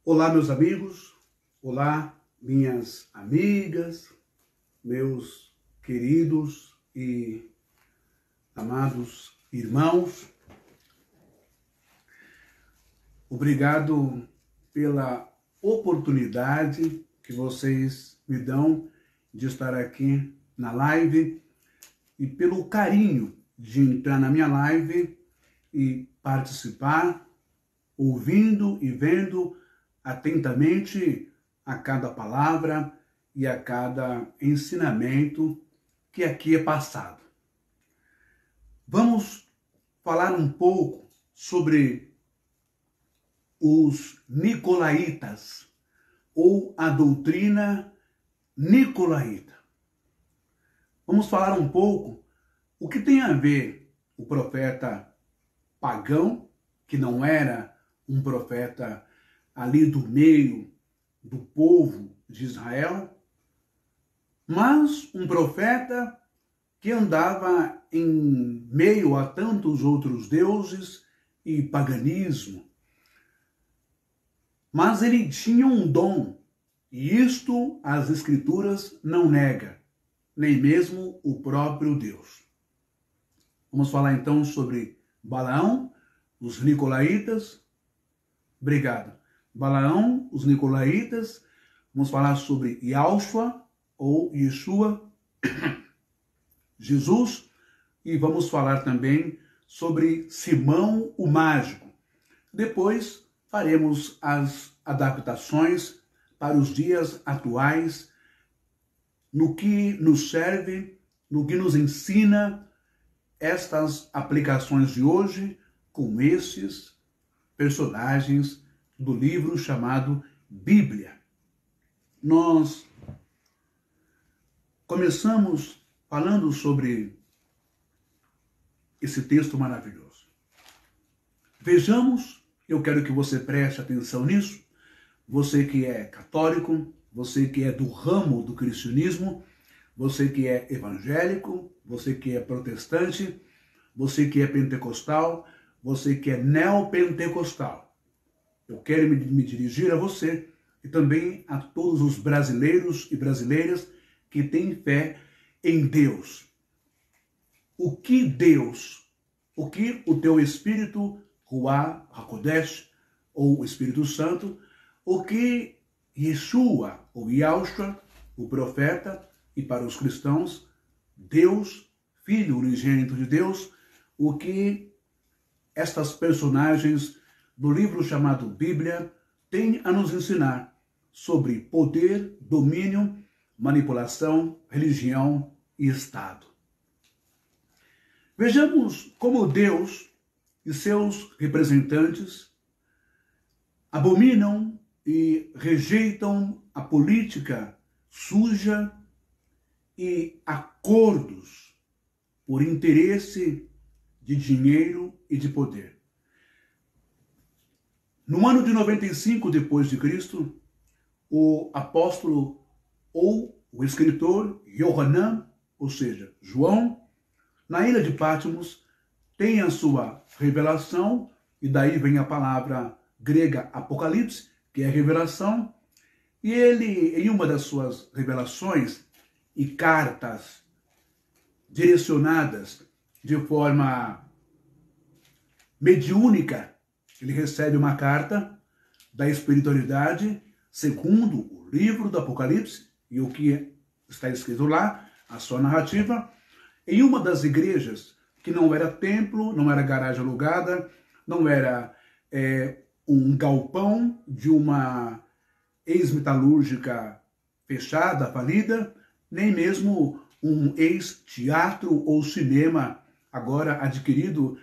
Olá, meus amigos, olá, minhas amigas, meus queridos e amados irmãos. Obrigado pela oportunidade que vocês me dão de estar aqui na live e pelo carinho de entrar na minha live e participar, ouvindo e vendo atentamente a cada palavra e a cada ensinamento que aqui é passado. Vamos falar um pouco sobre os nicolaítas ou a doutrina nicolaíta. Vamos falar um pouco o que tem a ver o profeta pagão, que não era um profeta ali do meio do povo de Israel, mas um profeta que andava em meio a tantos outros deuses e paganismo. Mas ele tinha um dom, e isto as Escrituras não negam, nem mesmo o próprio Deus. Vamos falar então sobre Balaão, os nicolaítas. Obrigado. Balaão, os nicolaítas. Vamos falar sobre Yahushua ou Yeshua, Jesus, e vamos falar também sobre Simão o Mágico. Depois faremos as adaptações para os dias atuais, no que nos serve, no que nos ensina estas aplicações de hoje com esses personagens do livro chamado Bíblia. Nós começamos falando sobre esse texto maravilhoso. Vejamos, eu quero que você preste atenção nisso, você que é católico, você que é do ramo do cristianismo, você que é evangélico, você que é protestante, você que é pentecostal, você que é neopentecostal. Eu quero me dirigir a você e também a todos os brasileiros e brasileiras que têm fé em Deus. O que Deus, o que o teu Espírito, Ruach HaKodesh, ou o Espírito Santo, o que Yeshua, ou Yahushua, o profeta, e para os cristãos, Deus, Filho unigênito de Deus, o que estas personagens do livro chamado Bíblia têm a nos ensinar sobre poder, domínio, manipulação, religião e Estado. Vejamos como Deus e seus representantes abominam e rejeitam a política suja e acordos por interesse de dinheiro e de poder. No ano de 95 depois de Cristo, o apóstolo ou o escritor Yohanan, ou seja, João, na ilha de Patmos, tem a sua revelação, e daí vem a palavra grega Apocalipse, que é revelação, e ele, em uma das suas revelações e cartas direcionadas de forma mediúnica, ele recebe uma carta da espiritualidade, segundo o livro do Apocalipse, e o que está escrito lá, a sua narrativa, em uma das igrejas, que não era templo, não era garagem alugada, não era um galpão de uma ex-metalúrgica fechada, falida, nem mesmo um ex-teatro ou cinema agora adquirido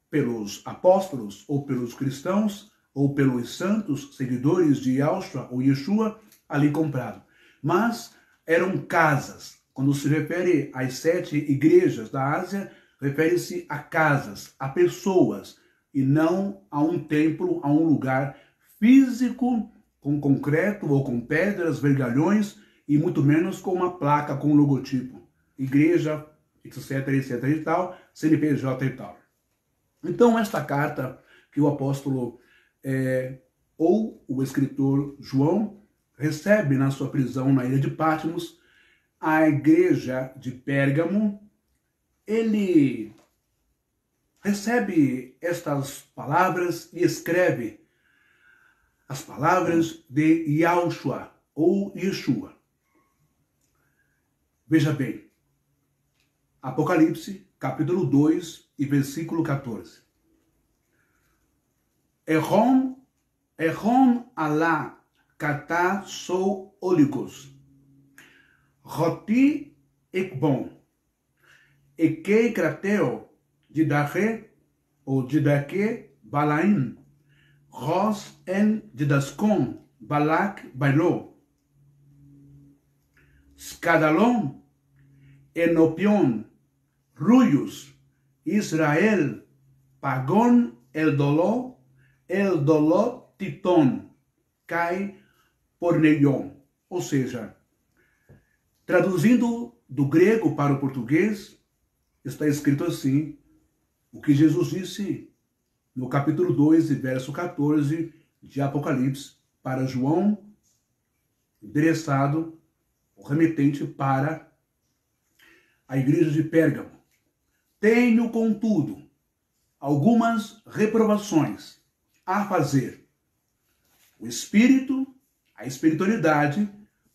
pelos apóstolos ou pelos cristãos ou pelos santos seguidores de Yahushua ou Yeshua ali comprado. Mas eram casas. Quando se refere às 7 igrejas da Ásia, refere-se a casas, a pessoas, e não a um templo, a um lugar físico com concreto ou com pedras, vergalhões, e muito menos com uma placa com um logotipo. Igreja, etc, etc e tal, CNPJ e tal. Então, esta carta que o apóstolo ou o escritor João, recebe na sua prisão na ilha de Patmos a igreja de Pérgamo. Ele recebe estas palavras e escreve as palavras de Yahushua ou Yeshua. Veja bem, Apocalipse, capítulo 2 e versículo 14. Ehom Allah kata sou oligos. Roti ekbon. Ekei krateo didache ou didache balaim. Ros en didascon balak bailo. Skadalon enopion ruyus Israel pagon el dolor titon cai porneion. Ou seja, traduzindo do grego para o português, está escrito assim, o que Jesus disse no capítulo 2 e verso 14 de Apocalipse para João, endereçado, o remetente para a igreja de Pérgamo. Tenho, contudo, algumas reprovações a fazer. O Espírito, a espiritualidade,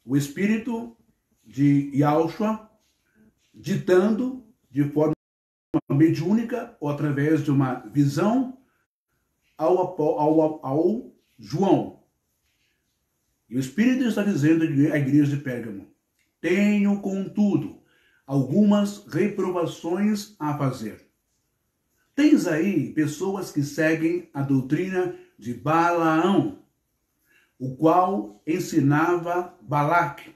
o Espírito de Yahushua, ditando de forma mediúnica ou através de uma visão ao João. E o Espírito está dizendo à igreja de Pérgamo: tenho, contudo, algumas reprovações a fazer. Tens aí pessoas que seguem a doutrina de Balaão, o qual ensinava Balaque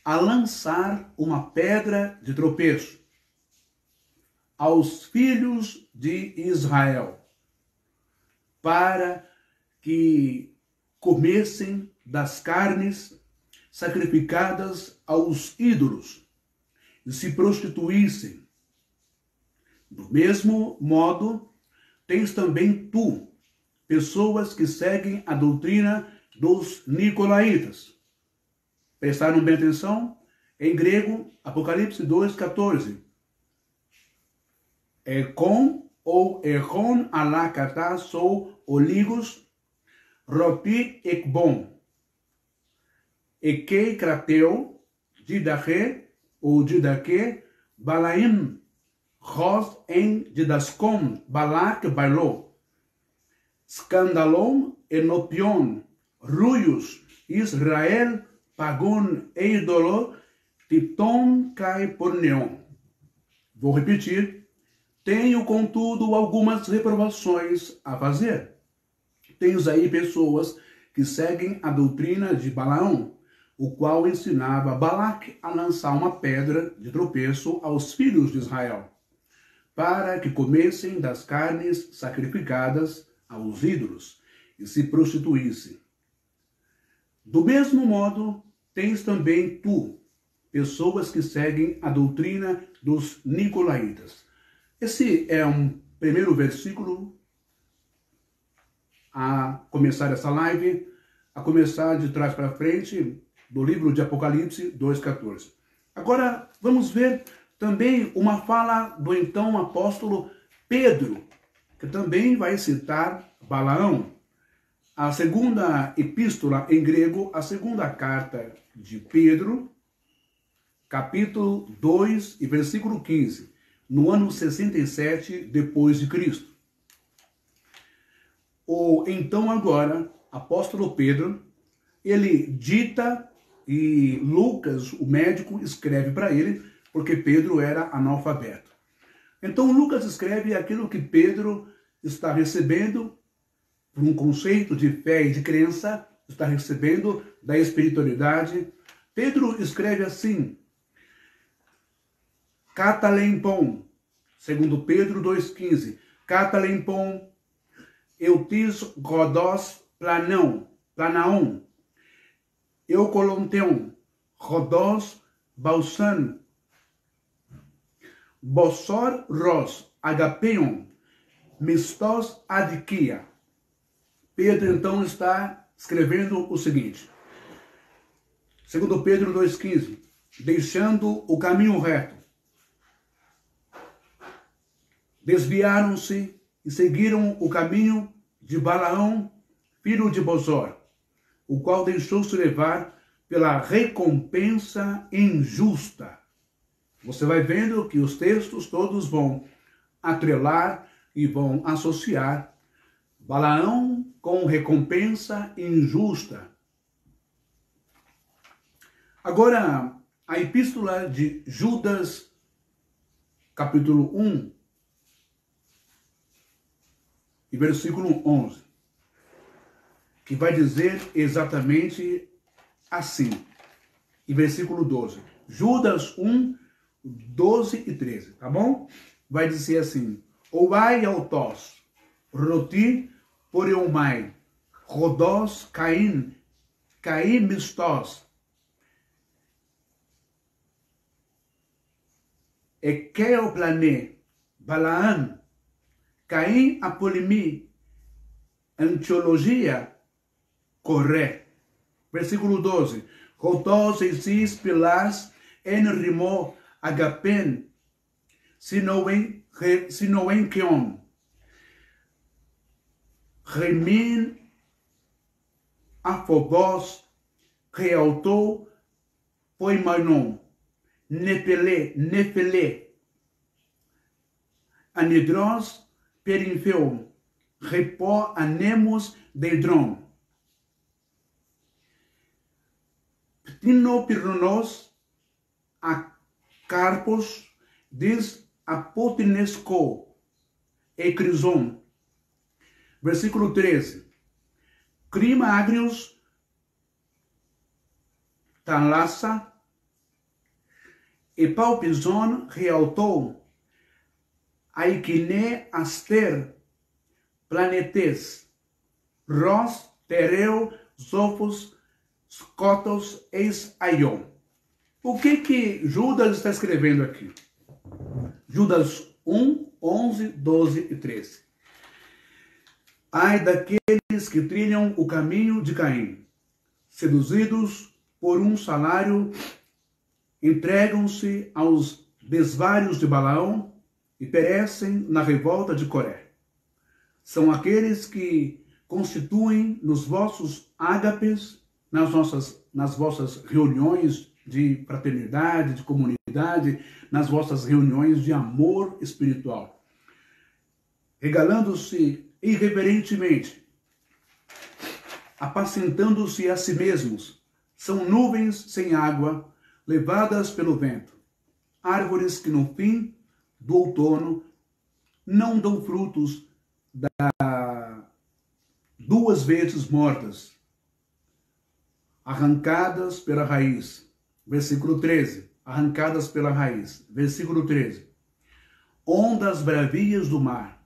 a lançar uma pedra de tropeço aos filhos de Israel, para que comessem das carnes sacrificadas aos ídolos e se prostituíssem. Do mesmo modo, tens também tu, pessoas que seguem a doutrina dos nicolaítas. Prestaram bem atenção? Em grego, Apocalipse 2,14. Ekon ou Ehon Allah kata sou oligos, roti ekbon. Ekei krateu, didache ou didache, balaim, ros en didascom, balak bailou. Scandalon enopion, ruius, Israel, pagon eidolo, titon cai porneon. Vou repetir. Tenho, contudo, algumas reprovações a fazer. Tens aí pessoas que seguem a doutrina de Balaão, o qual ensinava Balaque a lançar uma pedra de tropeço aos filhos de Israel, para que comessem das carnes sacrificadas aos ídolos e se prostituíssem. Do mesmo modo, tens também tu, pessoas que seguem a doutrina dos nicolaítas. Esse é um primeiro versículo a começar essa live, a começar de trás para frente, do livro de Apocalipse 2,14. Agora, vamos ver também uma fala do então apóstolo Pedro, que também vai citar Balaão. A segunda epístola em grego, a segunda carta de Pedro, capítulo 2 e versículo 15. No ano 67 depois de Cristo. O então agora apóstolo Pedro, ele dita e Lucas, o médico, escreve para ele, porque Pedro era analfabeto. Então Lucas escreve aquilo que Pedro está recebendo por um conceito de fé e de crença, está recebendo da espiritualidade. Pedro escreve assim: Catalempon, segundo Pedro 2,15, Catalempon, eutis rodos planaon, eucolonteon, rodos balsan, bossor ros agapeon, mistos adikia. Pedro então está escrevendo o seguinte, 2 Pedro 2,15, deixando o caminho reto, desviaram-se e seguiram o caminho de Balaão, filho de Bosor, o qual deixou-se levar pela recompensa injusta. Você vai vendo que os textos todos vão atrelar e vão associar Balaão com recompensa injusta. Agora, a epístola de Judas, capítulo 1, e versículo 11, que vai dizer exatamente assim, e versículo 12. Judas 1, 12 e 13, tá bom? Vai dizer assim, Ouai autós, roti poreumai, rodós caim mistós, Ekeoplané, Balaam, Caim apolimi, antiologia, corré. Versículo 12. Rodós exis pilas en rimo agapen, sinoen keon. Remin afobos, realtou, poimanon. Nefele, anedros perinfeum, repó anemos deidron. Ptinopirnos a carpos dis apotinesco e crison. Versículo 13. Crima agrios tanlassa e palpison realtou aikine aster planetes ros tereu zofos scotos eis aion. O que Judas está escrevendo aqui? Judas 1, 11, 12 e 13. Ai daqueles que trilham o caminho de Caim, seduzidos por um salário, entregam-se aos desvários de Balaão e perecem na revolta de Coré. São aqueles que constituem nos vossos ágapes, nas vossas reuniões de fraternidade, de comunidade, nas vossas reuniões de amor espiritual, regalando-se irreverentemente, apacentando-se a si mesmos, são nuvens sem água, levadas pelo vento, árvores que no fim do outono não dão frutos, duas vezes mortas, arrancadas pela raiz. Versículo 13, arrancadas pela raiz. Versículo 13, ondas bravias do mar,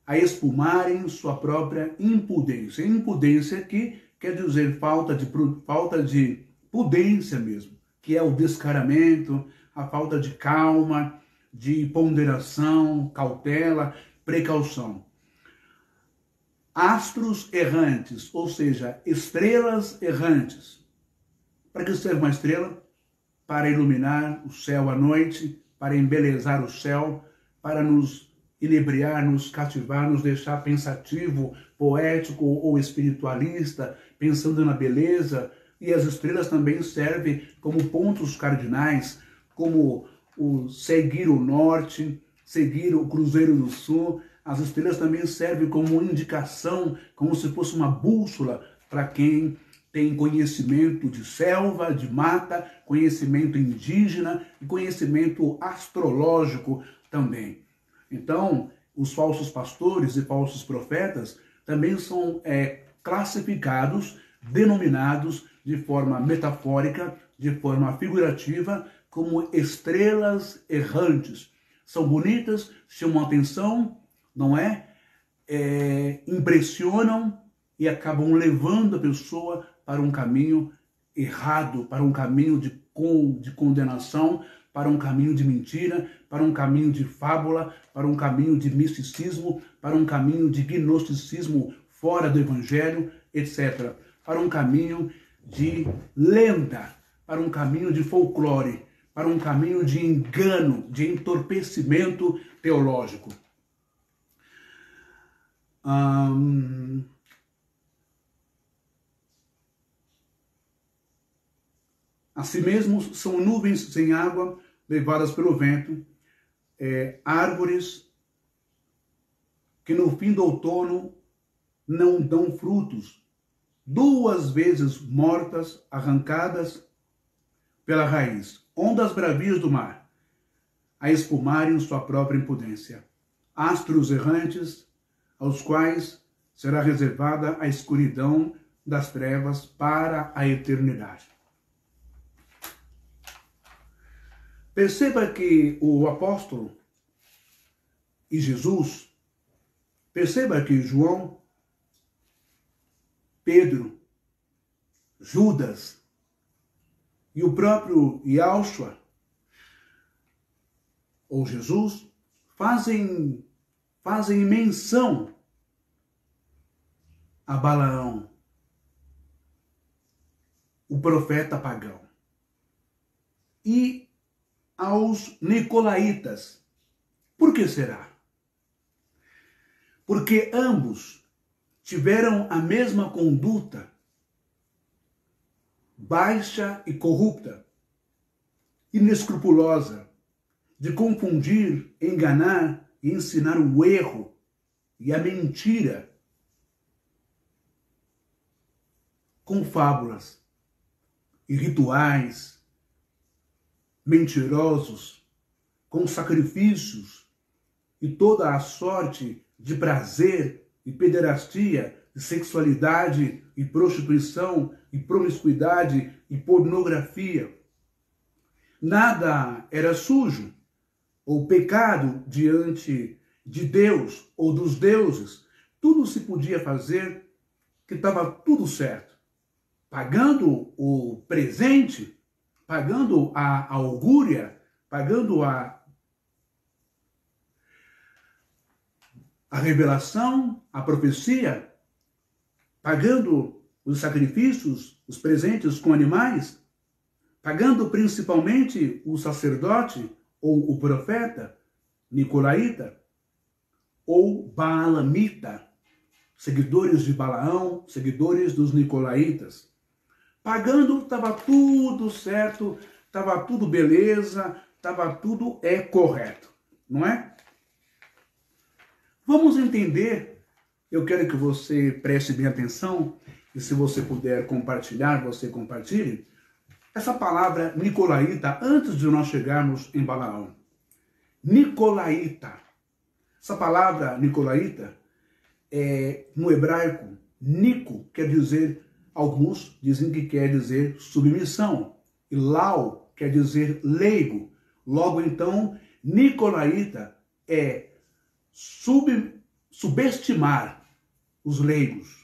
a espumarem sua própria impudência. Impudência aqui quer dizer falta de prudência mesmo, que é o descaramento, a falta de calma, de ponderação, cautela, precaução. Astros errantes, ou seja, estrelas errantes. Para que serve uma estrela? Para iluminar o céu à noite, para embelezar o céu, para nos inebriar, nos cativar, nos deixar pensativo, poético ou espiritualista, pensando na beleza. E as estrelas também servem como pontos cardinais, como o seguir o norte, seguir o cruzeiro do sul. As estrelas também servem como indicação, como se fosse uma bússola para quem tem conhecimento de selva, de mata, conhecimento indígena e conhecimento astrológico também. Então, os falsos pastores e falsos profetas também são classificados, denominados de forma metafórica, de forma figurativa, como estrelas errantes. São bonitas, chamam atenção, não é? Impressionam e acabam levando a pessoa para um caminho errado, para um caminho de condenação, para um caminho de mentira, para um caminho de fábula, para um caminho de misticismo, para um caminho de gnosticismo fora do Evangelho, etc., para um caminho de lenda, para um caminho de folclore, para um caminho de engano, de entorpecimento teológico. Assim mesmo, são nuvens sem água levadas pelo vento, árvores que no fim do outono não dão frutos, 2 vezes mortas, arrancadas pela raiz, ondas bravias do mar, a espumarem sua própria impudência, astros errantes, aos quais será reservada a escuridão das trevas para a eternidade. Perceba que o apóstolo e Jesus, perceba que João, Pedro, Judas e o próprio Yahshua, ou Jesus, fazem menção a Balaão, o profeta pagão, e aos nicolaítas. Por que será? Porque ambos tiveram a mesma conduta baixa e corrupta, inescrupulosa, de confundir, enganar e ensinar o erro e a mentira com fábulas e rituais mentirosos, com sacrifícios e toda a sorte de prazer e pederastia, e sexualidade e prostituição e promiscuidade e pornografia. Nada era sujo ou pecado diante de Deus ou dos deuses. Tudo se podia fazer, que estava tudo certo. Pagando o presente, pagando a augúria, pagando a revelação, a profecia, pagando os sacrifícios, os presentes com animais, pagando principalmente o sacerdote ou o profeta nicolaíta ou baalamita, seguidores de Balaão, seguidores dos nicolaítas. Pagando, estava tudo certo, estava tudo beleza, estava tudo correto, não é? Vamos entender, eu quero que você preste bem atenção, e se você puder compartilhar, você compartilhe, essa palavra nicolaíta, antes de nós chegarmos em Balaão. Nicolaíta. Essa palavra nicolaíta, no hebraico, nico quer dizer, alguns dizem que quer dizer submissão, e lau quer dizer leigo. Logo então, nicolaíta é subestimar os leigos.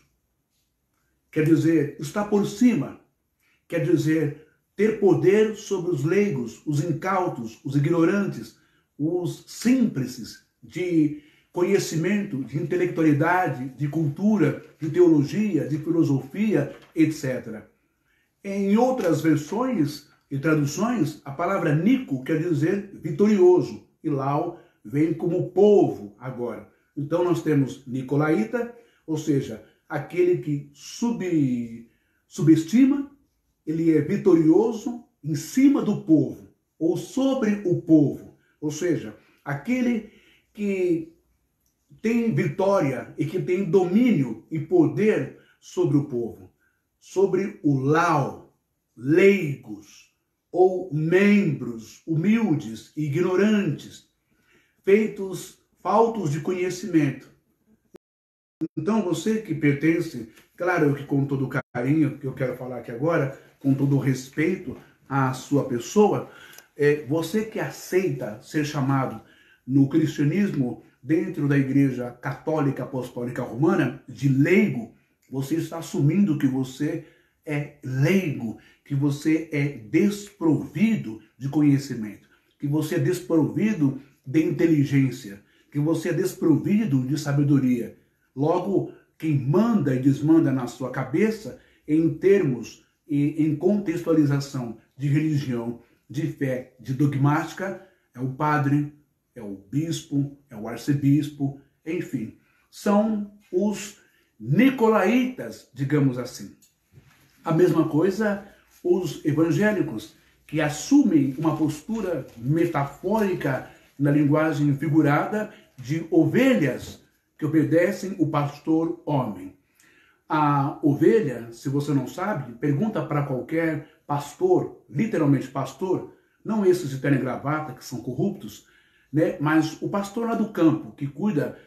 Quer dizer, estar por cima. Quer dizer, ter poder sobre os leigos, os incautos, os ignorantes, os simples de conhecimento, de intelectualidade, de cultura, de teologia, de filosofia, etc. Em outras versões e traduções, a palavra nico quer dizer vitorioso, e lau vem como povo agora. Então nós temos nicolaíta, ou seja, aquele que subestima, ele é vitorioso em cima do povo, ou sobre o povo. Ou seja, aquele que tem vitória e que tem domínio e poder sobre o povo. Sobre o lau, leigos, ou membros humildes e ignorantes, feitos faltos de conhecimento. Então você que pertence, claro que com todo o carinho que eu quero falar aqui agora, com todo o respeito à sua pessoa, você que aceita ser chamado no cristianismo, dentro da Igreja Católica Apostólica Romana, de leigo, você está assumindo que você é leigo, que você é desprovido de conhecimento, que você é desprovido de inteligência, que você é desprovido de sabedoria. Logo, quem manda e desmanda na sua cabeça em termos e em contextualização de religião, de fé, de dogmática, é o padre, é o bispo, é o arcebispo, enfim, são os nicolaítas, digamos assim. A mesma coisa os evangélicos, que assumem uma postura metafórica na linguagem figurada de ovelhas que obedecem o pastor homem. A ovelha, se você não sabe, pergunta para qualquer pastor, literalmente pastor, não esses de terno e gravata que são corruptos, né? Mas o pastor lá do campo, que cuida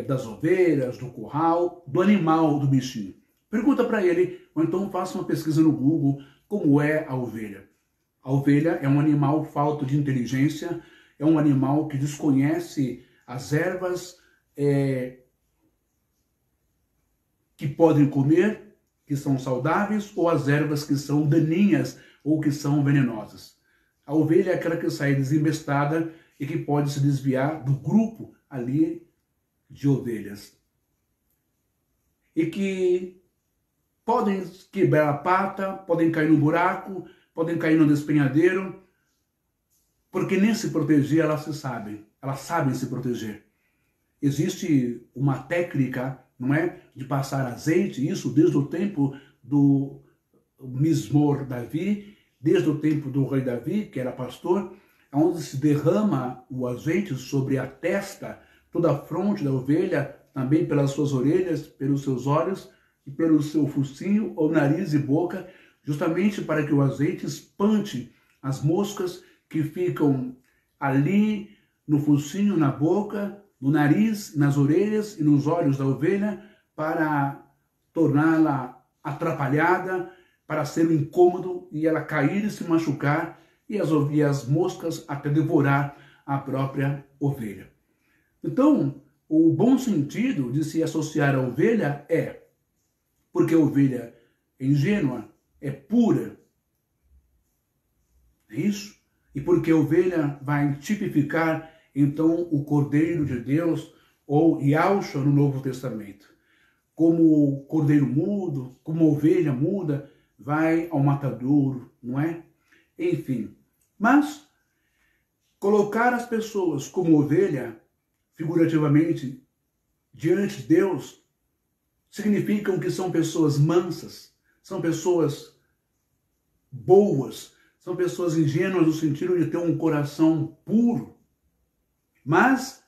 das ovelhas, do curral, do animal, do bichinho. Pergunta para ele, ou então faça uma pesquisa no Google, como é a ovelha. A ovelha é um animal falto de inteligência, é um animal que desconhece as ervas que podem comer, que são saudáveis, ou as ervas que são daninhas ou que são venenosas. A ovelha é aquela que sai desembestada e que pode se desviar do grupo ali de ovelhas. E que podem quebrar a pata, podem cair no buraco, podem cair no despenhadeiro, porque nem se proteger elas sabem se proteger. Existe uma técnica, não é, de passar azeite, isso desde o tempo do Mismor Davi, desde o tempo do rei Davi, que era pastor, onde se derrama o azeite sobre a testa, toda a fronte da ovelha, também pelas suas orelhas, pelos seus olhos e pelo seu focinho, ou nariz e boca, justamente para que o azeite espante as moscas que ficam ali no focinho, na boca, no nariz, nas orelhas e nos olhos da ovelha, para torná-la atrapalhada, para ser um incômodo e ela cair e se machucar e as moscas até devorar a própria ovelha. Então, o bom sentido de se associar à ovelha é porque a ovelha é ingênua, é pura, é isso? E porque a ovelha vai tipificar, então, o Cordeiro de Deus, ou Yahshua no Novo Testamento. Como o cordeiro mudo, como a ovelha muda, vai ao matadouro, não é? Enfim, mas colocar as pessoas como ovelha, figurativamente, diante de Deus, significam que são pessoas mansas, são pessoas boas, são pessoas ingênuas no sentido de ter um coração puro. Mas,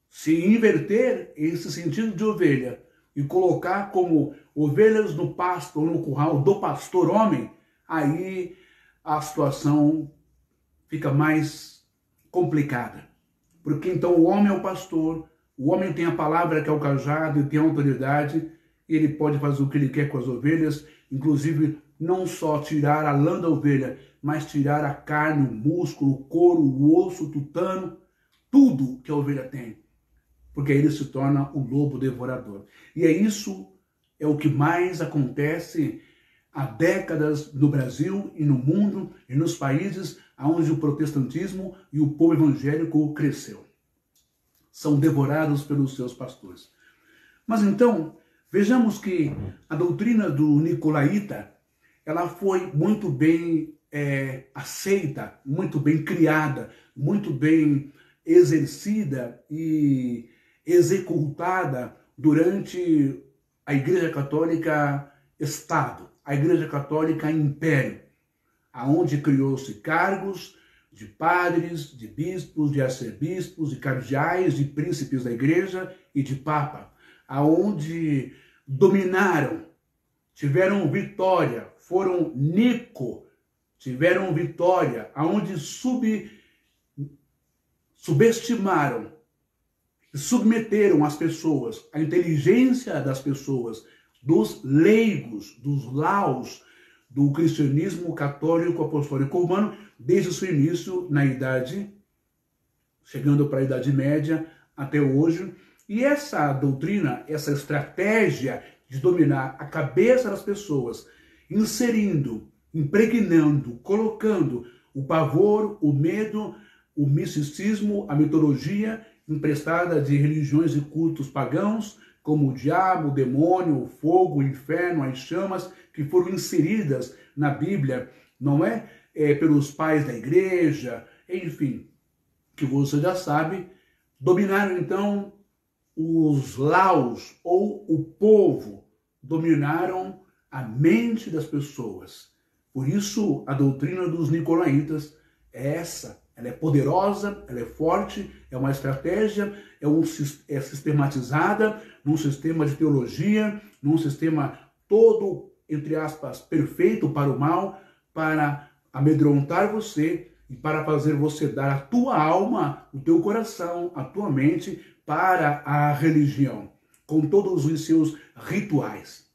se inverter esse sentido de ovelha e colocar como ovelhas no pasto ou no curral do pastor homem, aí a situação fica mais complicada. Porque então o homem é o pastor, o homem tem a palavra que é o cajado e tem a autoridade, e ele pode fazer o que ele quer com as ovelhas, inclusive não só tirar a lã da ovelha, mas tirar a carne, o músculo, o couro, o osso, o tutano, tudo que a ovelha tem. Porque aí ele se torna o lobo devorador. E é o que mais acontece há décadas no Brasil e no mundo e nos países onde o protestantismo e o povo evangélico cresceu. São devorados pelos seus pastores. Mas então, vejamos que a doutrina do Nicolaíta, ela foi muito bem aceita, muito bem criada, muito bem exercida e executada durante a Igreja Católica Estado, a Igreja Católica Império, aonde criou-se cargos de padres, de bispos, de arcebispos, de cardeais, de príncipes da Igreja e de papa, aonde dominaram, tiveram vitória, foram tiveram vitória, aonde subestimaram, submeteram as pessoas, a inteligência das pessoas, dos leigos, dos laos, do cristianismo católico apostólico romano, desde o seu início na Idade, chegando para a Idade Média até hoje. E essa doutrina, essa estratégia de dominar a cabeça das pessoas, inserindo, impregnando, colocando o pavor, o medo, o misticismo, a mitologia emprestada de religiões e cultos pagãos, como o diabo, o demônio, o fogo, o inferno, as chamas que foram inseridas na Bíblia, não é? Pelos pais da igreja, enfim, que você já sabe, dominaram então os laus ou o povo, dominaram a mente das pessoas. Por isso, a doutrina dos nicolaítas é essa. Ela é poderosa, ela é forte, é uma estratégia, é sistematizada num sistema de teologia, num sistema todo, entre aspas, perfeito para o mal, para amedrontar você e para fazer você dar a tua alma, o teu coração, a tua mente para a religião, com todos os seus rituais.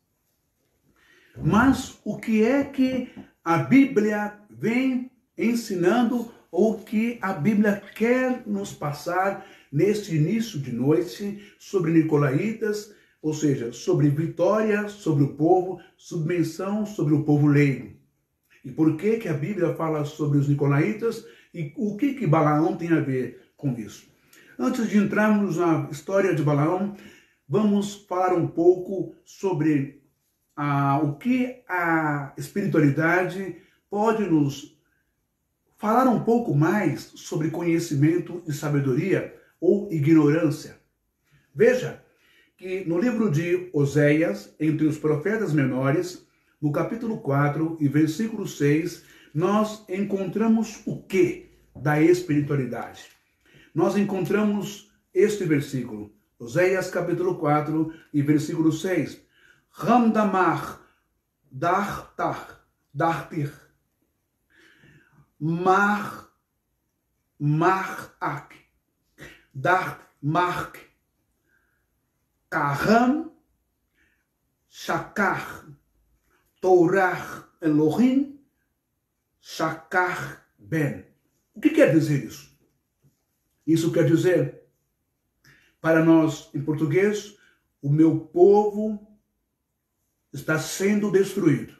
Mas o que é que a Bíblia vem ensinando ou que a Bíblia quer nos passar neste início de noite sobre nicolaítas, ou seja, sobre vitória sobre o povo, submissão sobre o povo leigo? E por que que a Bíblia fala sobre os nicolaítas e o que que Balaão tem a ver com isso? Antes de entrarmos na história de Balaão, vamos falar um pouco sobre o que a espiritualidade pode nos falar um pouco mais sobre conhecimento e sabedoria ou ignorância. Veja que no livro de Oséias, entre os profetas menores, no capítulo 4 e versículo 6, nós encontramos o que da espiritualidade? Nós encontramos este versículo, Oséias capítulo 4 e versículo 6. Ramdamar, dartir, marak, mark, kaham, shakar, Torah Elohim, shakar ben. O que quer dizer isso? Isso quer dizer, para nós em português, o meu povo está sendo destruído,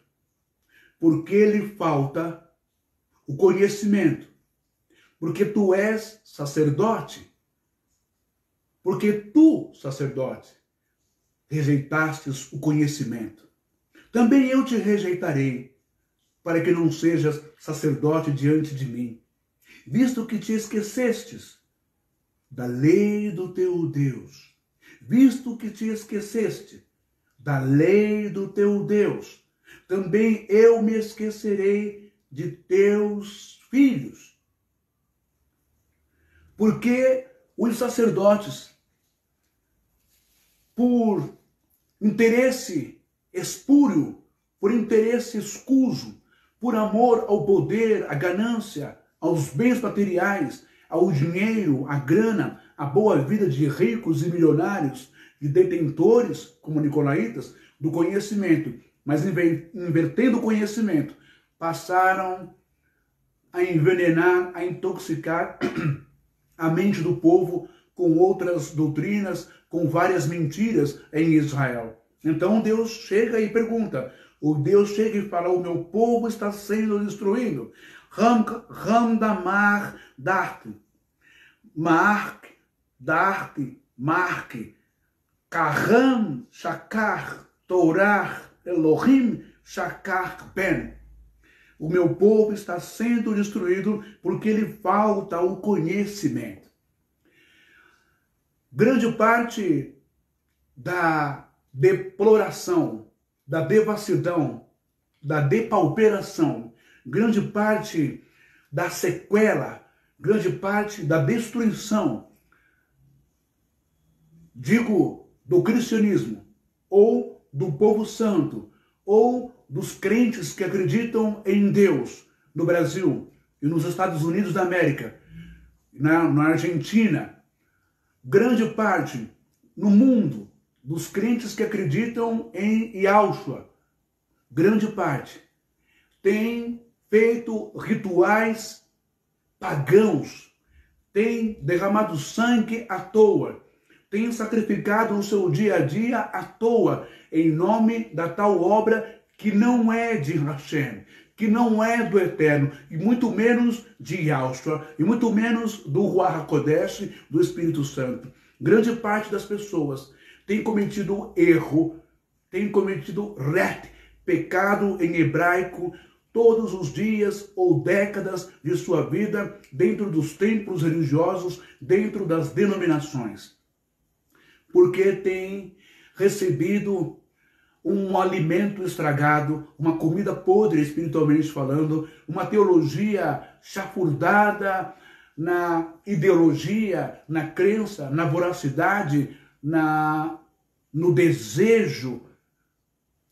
porque lhe falta o conhecimento, porque tu és sacerdote, porque tu, sacerdote, rejeitastes o conhecimento. Também eu te rejeitarei, para que não sejas sacerdote diante de mim, visto que te esquecestes da lei do teu Deus, visto que te esqueceste da lei do teu Deus, também eu me esquecerei de teus filhos. Porque os sacerdotes, por interesse espúrio, por interesse escuso, por amor ao poder, à ganância, aos bens materiais, ao dinheiro, à grana, à boa vida de ricos e milionários, de detentores, como nicolaítas, do conhecimento, mas invertendo o conhecimento, passaram a envenenar, a intoxicar a mente do povo com outras doutrinas, com várias mentiras em Israel. Então Deus chega e pergunta, Deus chega e fala, o meu povo está sendo destruído. Ramdamar dart, mark, kaham, shakar, Torah, Elohim, shakar ben. O meu povo está sendo destruído porque lhe falta o conhecimento. Grande parte da deploração, da devassidão, da depauperação, grande parte da sequela, grande parte da destruição, digo, do cristianismo, ou do povo santo, ou dos crentes que acreditam em Deus, no Brasil e nos Estados Unidos da América, na Argentina, grande parte no mundo dos crentes que acreditam em Yahushua, grande parte, tem feito rituais pagãos, tem derramado sangue à toa, tem sacrificado o seu dia a dia à toa, em nome da tal obra que não é de Hashem, que não é do Eterno, e muito menos de Yahushua, e muito menos do Ruach HaKodesh, do Espírito Santo. Grande parte das pessoas tem cometido erro, tem cometido pecado em hebraico, todos os dias ou décadas de sua vida dentro dos templos religiosos, dentro das denominações. Porque tem recebido um alimento estragado, uma comida podre espiritualmente falando, uma teologia chafurdada na ideologia, na crença, na voracidade, no desejo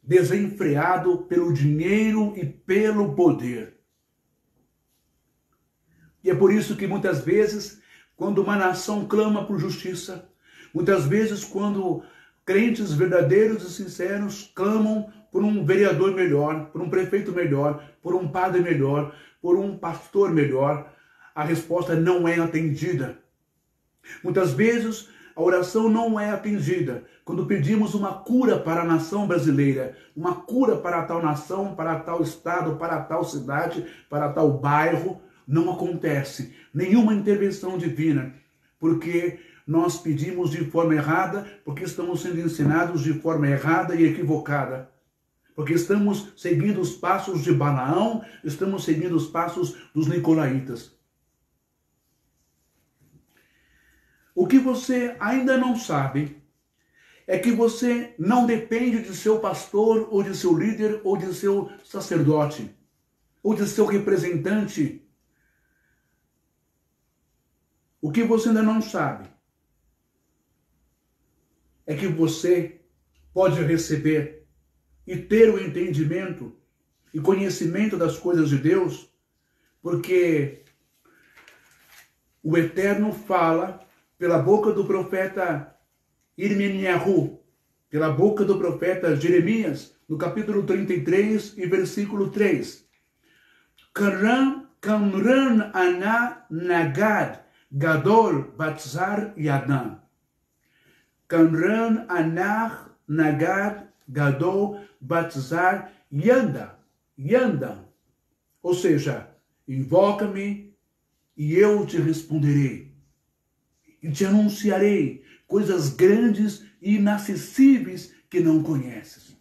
desenfreado pelo dinheiro e pelo poder. E é por isso que muitas vezes, quando uma nação clama por justiça, muitas vezes quando crentes verdadeiros e sinceros clamam por um vereador melhor, por um prefeito melhor, por um padre melhor, por um pastor melhor, a resposta não é atendida. Muitas vezes a oração não é atendida quando pedimos uma cura para a nação brasileira, uma cura para tal nação, para tal estado, para tal cidade, para tal bairro. Não acontece nenhuma intervenção divina, porque nós pedimos de forma errada, porque estamos sendo ensinados de forma errada e equivocada. Porque estamos seguindo os passos de Balaão, estamos seguindo os passos dos nicolaítas. O que você ainda não sabe é que você não depende de seu pastor, ou de seu líder, ou de seu sacerdote, ou de seu representante. O que você ainda não sabe é que você pode receber e ter o entendimento e conhecimento das coisas de Deus, porque o Eterno fala pela boca do profeta Irminiahu, pela boca do profeta Jeremias, no capítulo 33 e versículo 3. Kamran ana nagad gadol batzar yadam. Kamran anach nagad gadol batzar yandam. Ou seja, invoca-me e eu te responderei. E te anunciarei coisas grandes e inacessíveis que não conheces.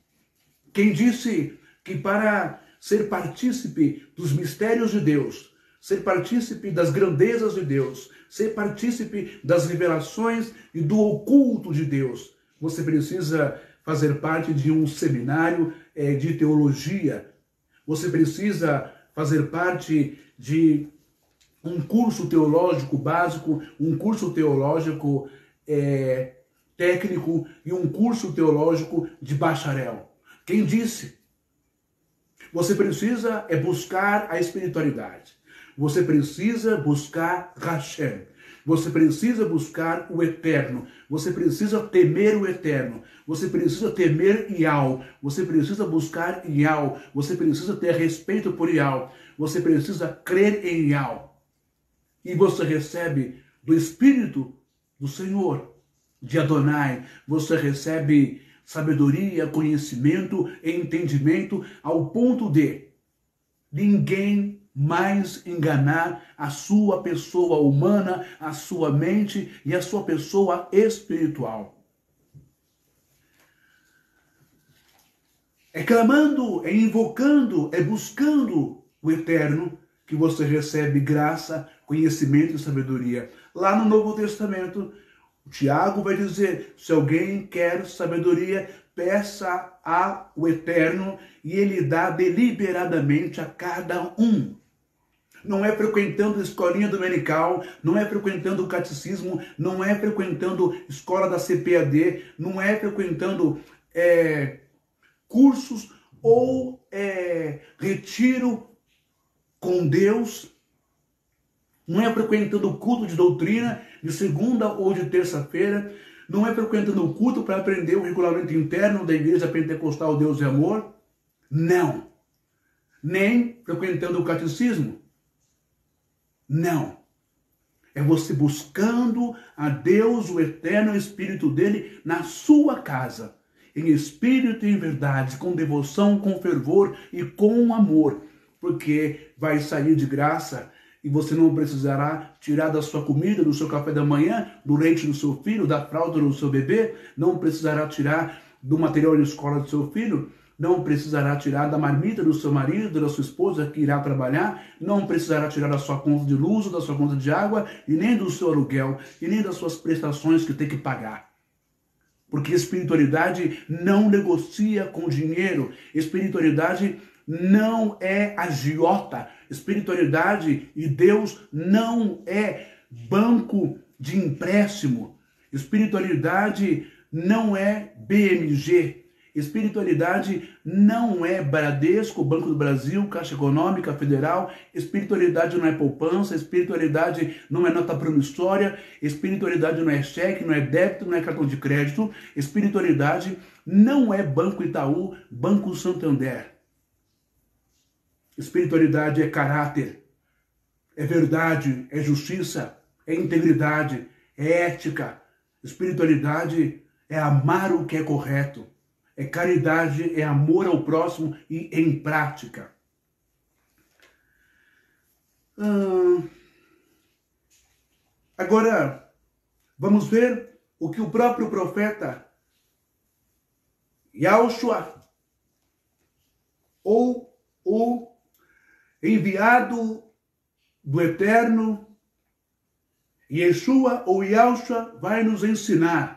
Quem disse que para ser partícipe dos mistérios de Deus, ser partícipe das grandezas de Deus, ser partícipe das revelações e do oculto de Deus, você precisa fazer parte de um seminário de teologia. Você precisa fazer parte de um curso teológico básico, um curso teológico técnico e um curso teológico de bacharel. Quem disse? Você precisa buscar a espiritualidade. Você precisa buscar Hashem. Você precisa buscar o Eterno. Você precisa temer o Eterno. Você precisa temer Iau. Você precisa buscar Iau. Você precisa ter respeito por Iau. Você precisa crer em Iau. E você recebe do Espírito do Senhor, de Adonai, você recebe sabedoria, conhecimento e entendimento ao ponto de ninguém mais enganar a sua pessoa humana, a sua mente e a sua pessoa espiritual. É clamando, é invocando, é buscando o Eterno que você recebe graça, conhecimento e sabedoria. Lá no Novo Testamento, o Tiago vai dizer, se alguém quer sabedoria, peça ao Eterno e ele dá deliberadamente a cada um. Não é frequentando escolinha dominical, não é frequentando o catecismo, não é frequentando escola da CPAD, não é frequentando cursos ou retiro com Deus, não é frequentando o culto de doutrina de segunda ou de terça-feira, não é frequentando o culto para aprender o regulamento interno da Igreja Pentecostal Deus e Amor, não. Nem frequentando o catecismo, não. É você buscando a Deus, o Eterno Espírito dele, na sua casa, em espírito e em verdade, com devoção, com fervor e com amor, porque vai sair de graça e você não precisará tirar da sua comida, do seu café da manhã, do leite do seu filho, da fralda do seu bebê, não precisará tirar do material de escola do seu filho, não precisará tirar da marmita do seu marido, da sua esposa que irá trabalhar, não precisará tirar da sua conta de luz, da sua conta de água, e nem do seu aluguel, e nem das suas prestações que tem que pagar. Porque espiritualidade não negocia com dinheiro, espiritualidade não é agiota, espiritualidade e Deus não é banco de empréstimo, espiritualidade não é BMG, espiritualidade não é Bradesco, Banco do Brasil, Caixa Econômica Federal, espiritualidade não é poupança, espiritualidade não é nota promissória, espiritualidade não é cheque, não é débito, não é cartão de crédito, espiritualidade não é Banco Itaú, Banco Santander. Espiritualidade é caráter, é verdade, é justiça, é integridade, é ética. Espiritualidade é amar o que é correto. É caridade, é amor ao próximo e em prática. Agora, vamos ver o que o próprio profeta Yahushua, ou o enviado do Eterno, Yeshua ou Yahushua, vai nos ensinar.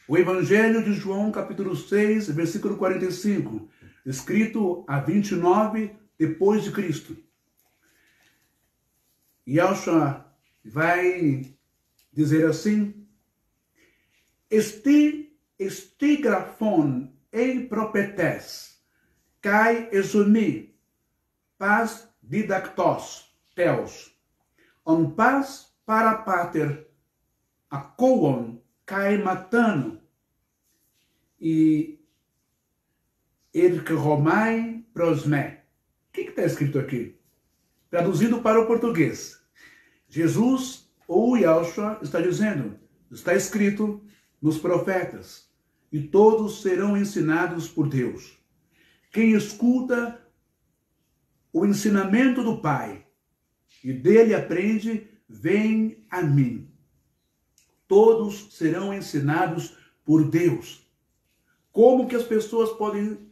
O Evangelho de João, capítulo 6, versículo 45, escrito a 29 depois de Cristo. Yahushua vai dizer assim: Esti grafon ei propetes, kai esumi, pas didactos, teos, on pas para pater, acoon, kai matano, e erkromai prosme. O que está escrito aqui? Traduzindo para o português, Jesus ou Yahushua está dizendo, está escrito nos profetas, e todos serão ensinados por Deus. Quem escuta o ensinamento do Pai e dele aprende, vem a mim. Todos serão ensinados por Deus. Como que as pessoas podem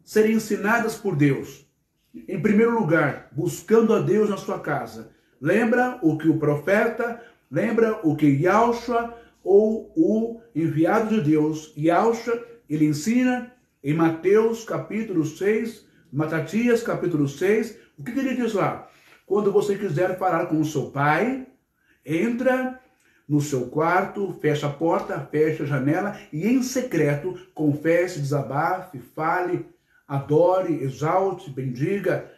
ser ensinadas por Deus? Em primeiro lugar, buscando a Deus na sua casa. Lembra o que o profeta, lembra o que Yahushua, ou o enviado de Deus, Yahushua, ele ensina em Mateus capítulo 6, Matatias capítulo 6, o que ele diz lá? Quando você quiser falar com o seu pai, entra no seu quarto, fecha a porta, fecha a janela e em secreto confesse, desabafe, fale, adore, exalte, bendiga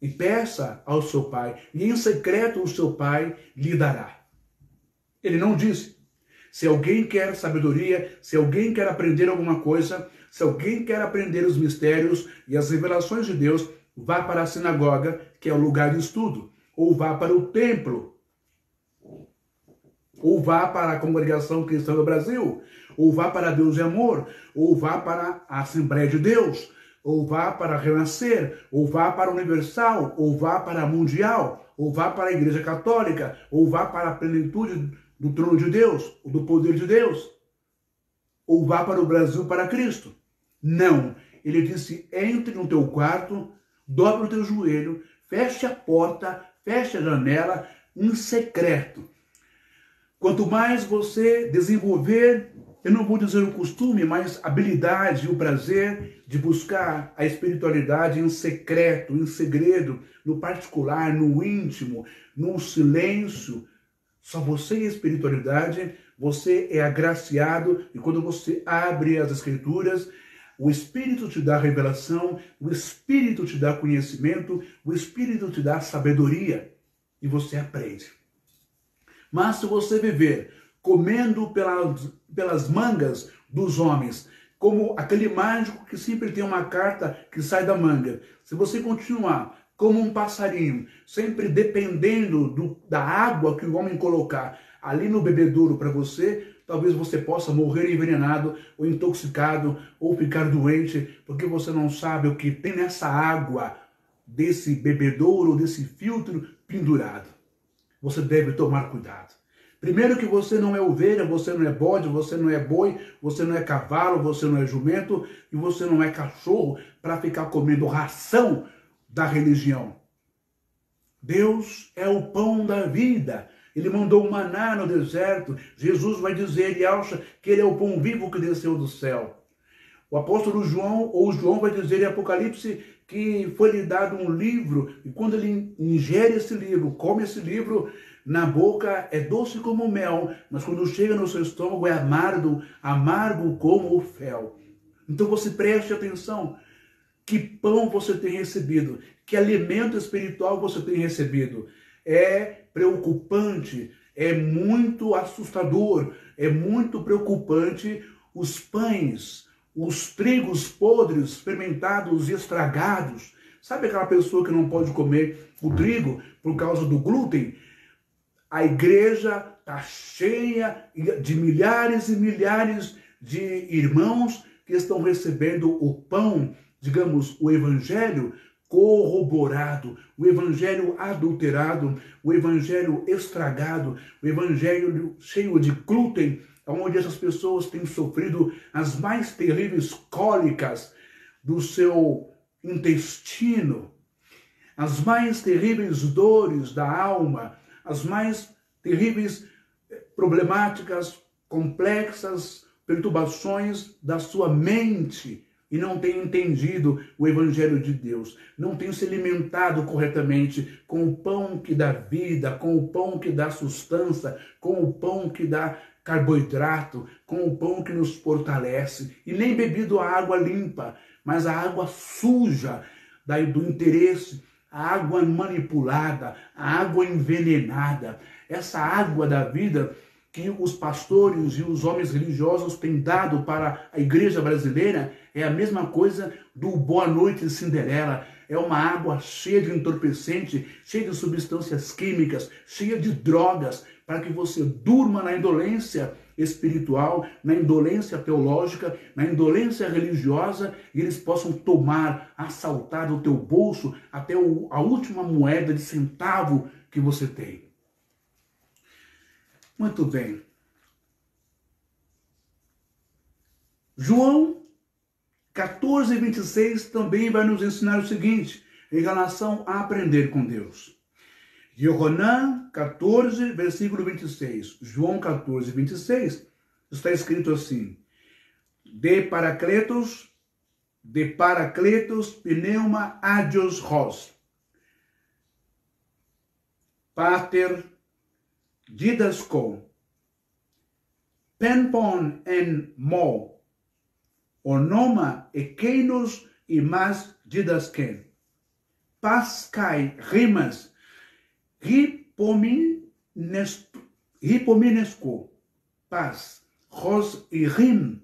e peça ao seu pai. E em secreto o seu pai lhe dará. Ele não disse. Se alguém quer sabedoria, se alguém quer aprender alguma coisa, se alguém quer aprender os mistérios e as revelações de Deus, vá para a sinagoga, que é o lugar de estudo, ou vá para o templo, ou vá para a congregação cristã do Brasil, ou vá para Deus de Amor, ou vá para a Assembleia de Deus, ou vá para Renascer, ou vá para a Universal, ou vá para a Mundial, ou vá para a Igreja Católica, ou vá para a plenitude do trono de Deus, ou do poder de Deus, ou vá para o Brasil, para Cristo. Não, ele disse, entre no teu quarto, dobre o teu joelho, feche a porta, feche a janela, em secreto. Quanto mais você desenvolver, eu não vou dizer o costume, mas a habilidade e o prazer de buscar a espiritualidade em secreto, em segredo, no particular, no íntimo, no silêncio, só você e a espiritualidade, você é agraciado, e quando você abre as Escrituras, o Espírito te dá revelação, o Espírito te dá conhecimento, o Espírito te dá sabedoria, e você aprende. Mas se você viver comendo pelas mangas dos homens, como aquele mágico que sempre tem uma carta que sai da manga, se você continuar como um passarinho, sempre dependendo da água que o homem colocar ali no bebedouro para você, talvez você possa morrer envenenado, ou intoxicado, ou ficar doente, porque você não sabe o que tem nessa água desse bebedouro, desse filtro pendurado. Você deve tomar cuidado. Primeiro que você não é ovelha, você não é bode, você não é boi, você não é cavalo, você não é jumento e você não é cachorro para ficar comendo ração da religião. Deus é o pão da vida. Ele mandou o maná no deserto. Jesus vai dizer, ele acha que ele é o pão vivo que desceu do céu. O apóstolo João, ou João vai dizer em Apocalipse que foi-lhe dado um livro, e quando ele ingere esse livro, come esse livro, na boca é doce como mel, mas quando chega no seu estômago é amargo como o fel. Então você preste atenção, que pão você tem recebido, que alimento espiritual você tem recebido. É preocupante, é muito assustador, é muito preocupante os pães, os trigos podres, fermentados e estragados. Sabe aquela pessoa que não pode comer o trigo por causa do glúten? A igreja está cheia de milhares e milhares de irmãos que estão recebendo o pão, digamos, o evangelho corroborado, o evangelho adulterado, o evangelho estragado, o evangelho cheio de glúten, onde essas pessoas têm sofrido as mais terríveis cólicas do seu intestino, as mais terríveis dores da alma, as mais terríveis problemáticas, complexas perturbações da sua mente, e não tem entendido o Evangelho de Deus, não tem se alimentado corretamente com o pão que dá vida, com o pão que dá sustância, com o pão que dá carboidrato, com o pão que nos fortalece, e nem bebido a água limpa, mas a água suja do interesse, a água manipulada, a água envenenada, essa água da vida que os pastores e os homens religiosos têm dado para a igreja brasileira é a mesma coisa do Boa Noite Cinderela. É uma água cheia de entorpecente, cheia de substâncias químicas, cheia de drogas, para que você durma na indolência espiritual, na indolência teológica, na indolência religiosa, e eles possam tomar, assaltar do teu bolso até a última moeda de centavo que você tem. Muito bem. João 14, 26 também vai nos ensinar o seguinte, em relação a aprender com Deus. Yohanan 14, versículo 26. João 14, 26, está escrito assim, de paracletos pneuma agios hos, pater didaskon, penpon en mo, onoma ekeinos imas didasken, paskai rimas, hipominesco, paz, ros e rim,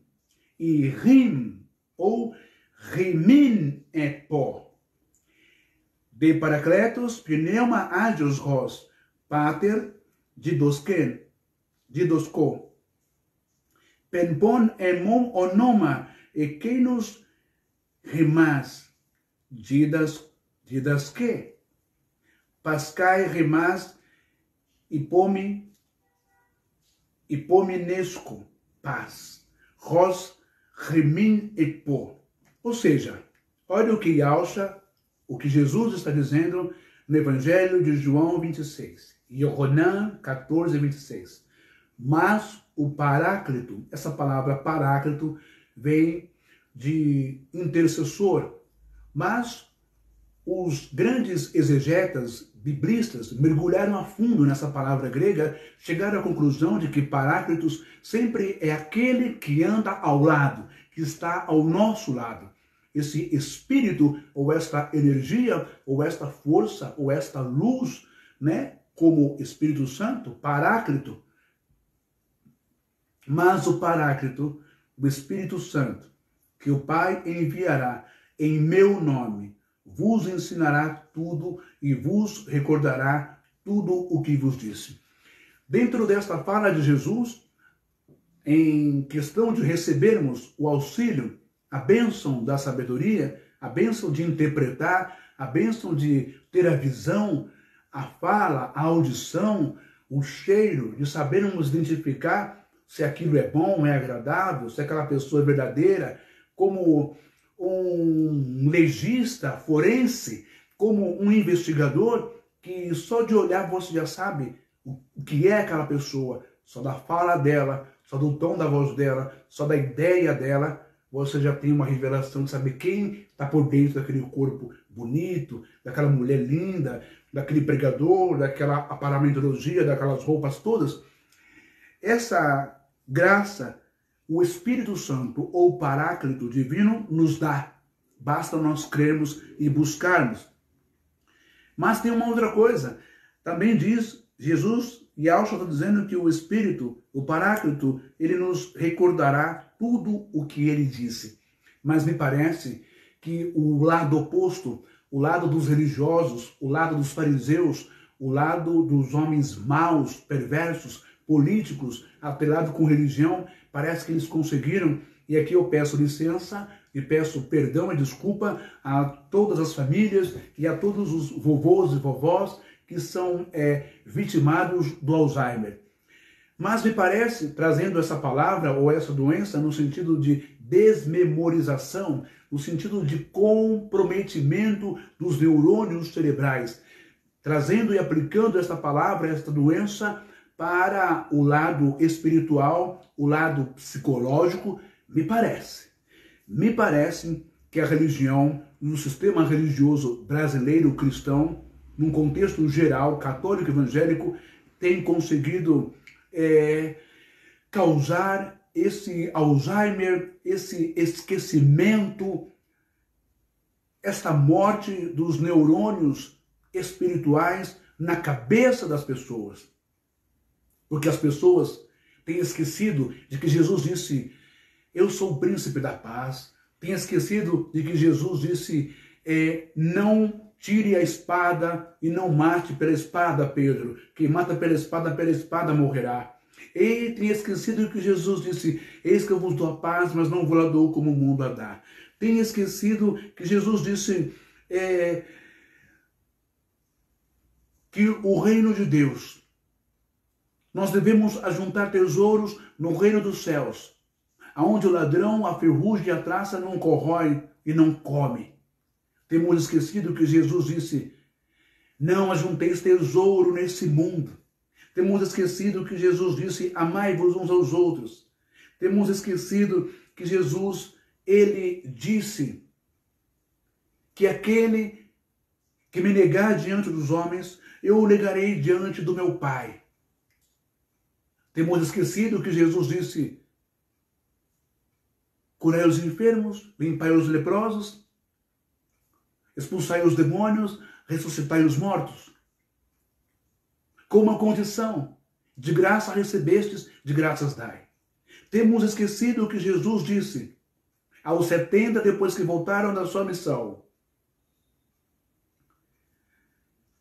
ou rimin et po. De paracletos pneuma agios hos, pater didosko, penpon emon onoma ekeinos rimas didaske, paskai rimas hipominesco, paz, ros rimin et po. Ou seja, olha o que Jesus está dizendo no Evangelho de João 26. Yohanan 14, 26. Mas o Paráclito, essa palavra Paráclito vem de intercessor, mas os grandes exegetas, biblistas, mergulharam a fundo nessa palavra grega, chegaram à conclusão de que Paráclitos sempre é aquele que anda ao lado, que está ao nosso lado. Esse espírito, ou esta energia, ou esta força, ou esta luz, né, como Espírito Santo, Paráclito. Mas o Paráclito, o Espírito Santo, que o Pai enviará em meu nome, vos ensinará tudo e vos recordará tudo o que vos disse. Dentro desta fala de Jesus, em questão de recebermos o auxílio, a bênção da sabedoria, a bênção de interpretar, a bênção de ter a visão, a fala, a audição, o cheiro, de sabermos identificar se aquilo é bom, é agradável, se aquela pessoa é verdadeira, como um legista forense, como um investigador, que só de olhar você já sabe o que é aquela pessoa, só da fala dela, só do tom da voz dela, só da ideia dela, você já tem uma revelação de saber quem está por dentro daquele corpo bonito, daquela mulher linda, daquele pregador, daquela paramentologia, daquelas roupas todas. Essa graça, o Espírito Santo ou Paráclito Divino nos dá. Basta nós crermos e buscarmos. Mas tem uma outra coisa. Também diz Jesus, e Yahshua está dizendo que o Espírito, o Paráclito, ele nos recordará tudo o que ele disse. Mas me parece que o lado oposto, o lado dos religiosos, o lado dos fariseus, o lado dos homens maus, perversos, políticos, apelado com religião, parece que eles conseguiram. E aqui eu peço licença e peço perdão e desculpa a todas as famílias e a todos os vovôs e vovós que são vitimados do Alzheimer. Mas me parece, trazendo essa palavra ou essa doença no sentido de desmemorização, no sentido de comprometimento dos neurônios cerebrais, trazendo e aplicando esta palavra, esta doença, para o lado espiritual, o lado psicológico, me parece que a religião, no sistema religioso brasileiro cristão, num contexto geral, católico evangélico, tem conseguido causar esse Alzheimer, esse esquecimento, esta morte dos neurônios espirituais na cabeça das pessoas. Porque as pessoas têm esquecido de que Jesus disse, eu sou o príncipe da paz. Têm esquecido de que Jesus disse, não tire a espada e não mate pela espada, Pedro. Quem mata pela espada morrerá. E tem esquecido que Jesus disse, eis que eu vos dou a paz, mas não vos a dou como o mundo a dá. Tem esquecido que Jesus disse que o reino de Deus, nós devemos ajuntar tesouros no reino dos céus, aonde o ladrão, a ferrugem e a traça não corrói e não come. Temos esquecido que Jesus disse, não ajunteis tesouro nesse mundo. Temos esquecido que Jesus disse, amai-vos uns aos outros. Temos esquecido que Jesus, ele disse que aquele que me negar diante dos homens, eu o negarei diante do meu Pai. Temos esquecido que Jesus disse, curai os enfermos, limpai os leprosos, expulsai os demônios, ressuscitai os mortos. Com uma condição, de graça recebestes, de graças dai. Temos esquecido que Jesus disse aos 70 depois que voltaram da sua missão,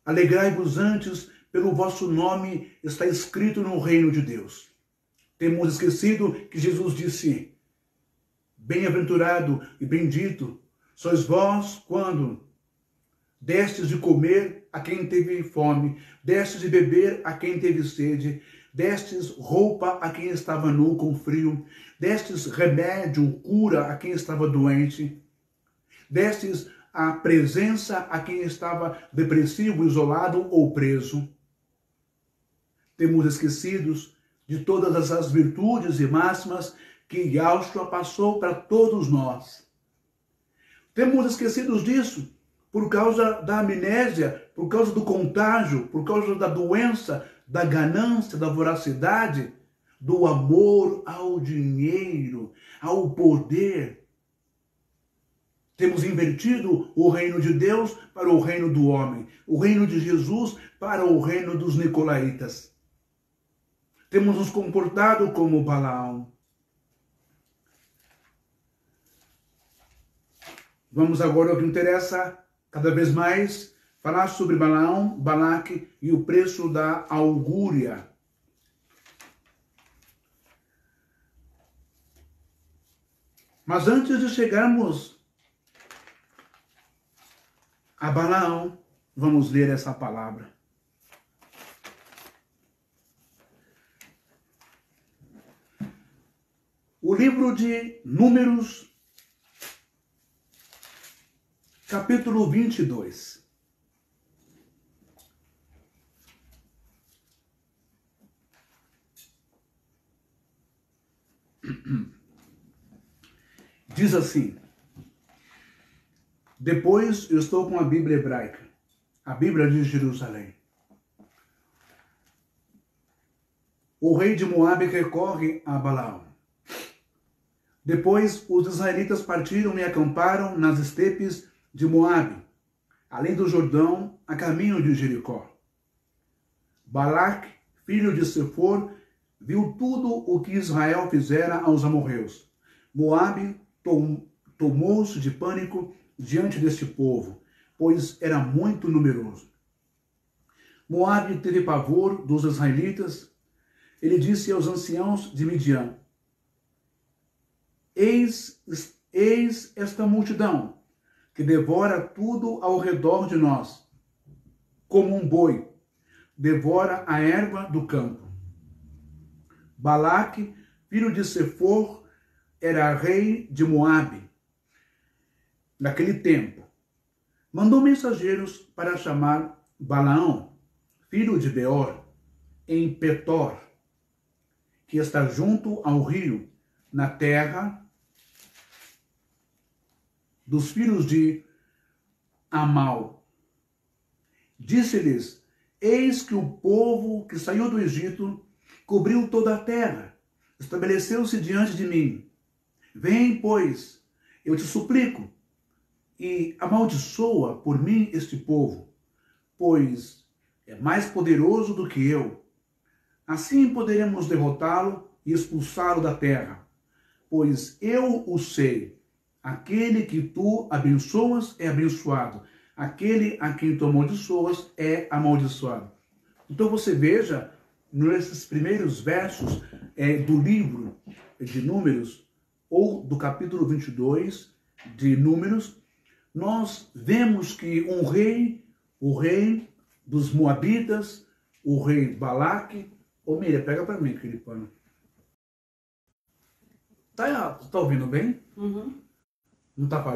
alegrai-vos antes, pelo vosso nome está escrito no reino de Deus. Temos esquecido que Jesus disse, bem-aventurado e bendito sois vós quando destes de comer a quem teve fome, destes de beber a quem teve sede, destes roupa a quem estava nu com frio, destes remédio, cura a quem estava doente, destes a presença a quem estava depressivo, isolado ou preso. Temos esquecidos de todas as virtudes e máximas que Yahshua passou para todos nós. Temos esquecidos disso por causa da amnésia, por causa do contágio, por causa da doença, da ganância, da voracidade, do amor ao dinheiro, ao poder. Temos invertido o reino de Deus para o reino do homem, o reino de Jesus para o reino dos nicolaítas. Temos nos comportado como Balaão. Vamos agora ao que interessa cada vez mais, falar sobre Balaão, Balaque e o preço da augúria. Mas antes de chegarmos a Balaão. Vamos ler essa palavra. O livro de Números, capítulo 22. Diz assim. Depois eu estou com a Bíblia hebraica, a Bíblia de Jerusalém. O rei de Moabe recorre a Balaão. Depois os israelitas partiram e acamparam nas estepes de Moabe, além do Jordão, a caminho de Jericó. Balaque, filho de Sefor, viu tudo o que Israel fizera aos amorreus. Moabe tomou-se de pânico diante deste povo, pois era muito numeroso. Moabe teve pavor dos israelitas. Ele disse aos anciãos de Midian: Eis esta multidão, que devora tudo ao redor de nós, como um boi devora a erva do campo. Balaque, filho de Sefor, era rei de Moabe. Naquele tempo, mandou mensageiros para chamar Balaão, filho de Beor, em Petor, que está junto ao rio, na terra dos filhos de Amal. Disse-lhes: Eis que o povo que saiu do Egito cobriu toda a terra, estabeleceu-se diante de mim. Vem, pois, eu te suplico, e amaldiçoa por mim este povo, pois é mais poderoso do que eu. Assim poderemos derrotá-lo e expulsá-lo da terra, pois eu o sei. Aquele que tu abençoas é abençoado, aquele a quem tu amaldiçoas é amaldiçoado. Então você veja, nesses primeiros versos do livro de Números, ou do capítulo 22 de Números, nós vemos que o rei dos Moabitas, o rei Balaque... Ô Miriam, pega para mim aquele pano. Tá ouvindo bem? Uhum. Não tá falhando?